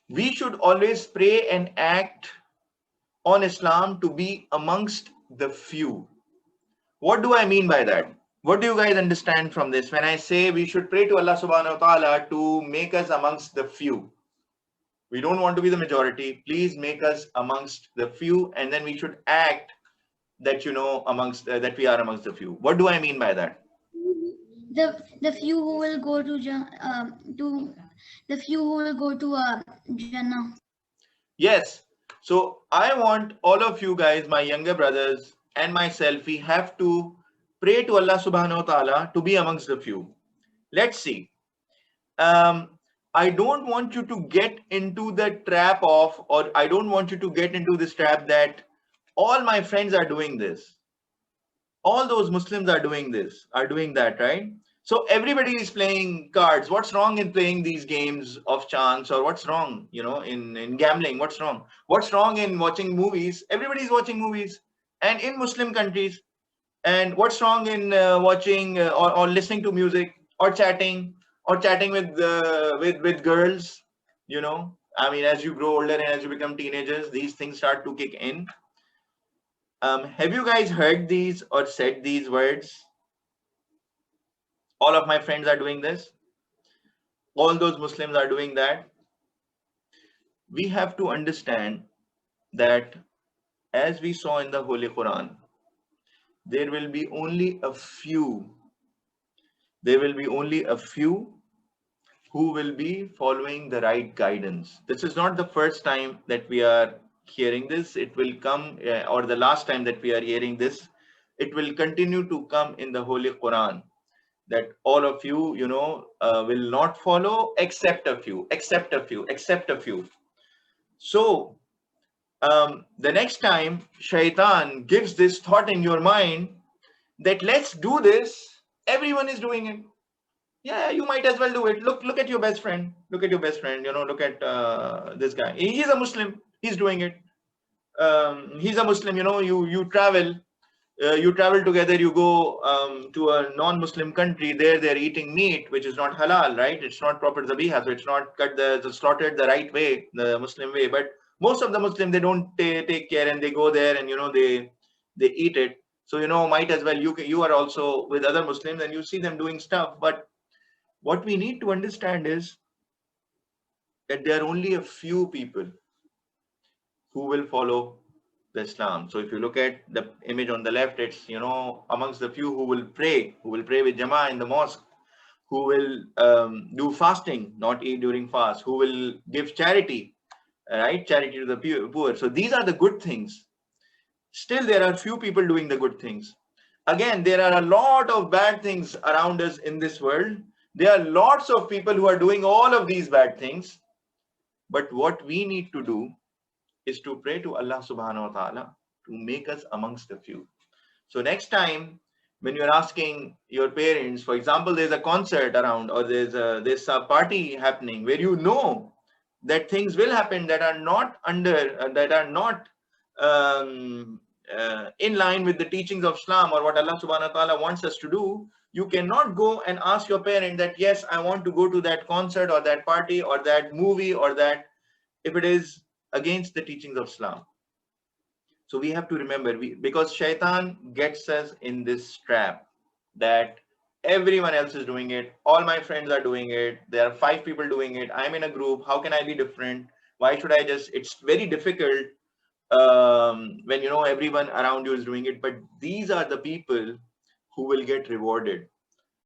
We should always pray and act on Islam to be amongst the few. What do I mean by that? What do you guys understand from this when I say we should pray to Allah subhanahu wa ta'ala to make us amongst the few? We don't want to be the majority. Please make us amongst the few, and then we should act that amongst that we are amongst the few. What do I mean by that? The few who will go to the few who will go to Jannah. Yes. So I want all of you guys, my younger brothers and myself, we have to pray to Allah subhanahu wa ta'ala to be amongst the few. Let's see. I don't want you to get into the trap of, or I don't want you to get into this trap that all my friends are doing this. All those Muslims are doing this, are doing that, right? So everybody is playing cards. What's wrong in playing these games of chance? Or what's wrong, in gambling? What's wrong? What's wrong in watching movies? Everybody's watching movies, and in Muslim countries. And what's wrong in watching or listening to music or chatting with girls? I mean, as you grow older and as you become teenagers, these things start to kick in. Have you guys heard these or said these words? All of my friends are doing this. All those Muslims are doing that. We have to understand that, as we saw in the Holy Quran, there will be only a few. There will be only a few who will be following the right guidance. This is not the first time that we are hearing this. It will come, or the last time that we are hearing this. It will continue to come in the Holy Quran, that all of you, will not follow except a few, except a few, except a few. So the next time Shaitan gives this thought in your mind that let's do this, everyone is doing it. Yeah, you might as well do it. Look at your best friend. Look at your best friend. Look at this guy. He's a Muslim. He's doing it. He's a Muslim. You travel. You travel together, you go to a non-Muslim country, there they're eating meat which is not halal, right? It's not proper zabiha, so it's not slaughtered the right way, the Muslim way. But most of the Muslims, they don't take care, and they go there and they eat it. So might as well you are also with other Muslims and you see them doing stuff. But what we need to understand is that there are only a few people who will follow the Islam. So if you look at the image on the left, it's amongst the few who will pray with Jama'ah in the mosque, who will do fasting, not eat during fast, who will give charity, right? Charity to the poor. So these are the good things. Still, there are few people doing the good things. Again, there are a lot of bad things around us in this world. There are lots of people who are doing all of these bad things. But what we need to do is to pray to Allah subhanahu wa ta'ala to make us amongst the few. So next time when you're asking your parents, for example, there's a concert around, or there's a party happening where that things will happen that are not in line with the teachings of Islam or what Allah subhanahu wa ta'ala wants us to do, you cannot go and ask your parent that, yes, I want to go to that concert or that party or that movie or that, if it is against the teachings of Islam. So we have to remember, because Shaitan gets us in this trap that everyone else is doing it, all my friends are doing it, there are 5 people doing it, I'm in a group, how can I be different? Why should I it's very difficult when everyone around you is doing it. But these are the people who will get rewarded.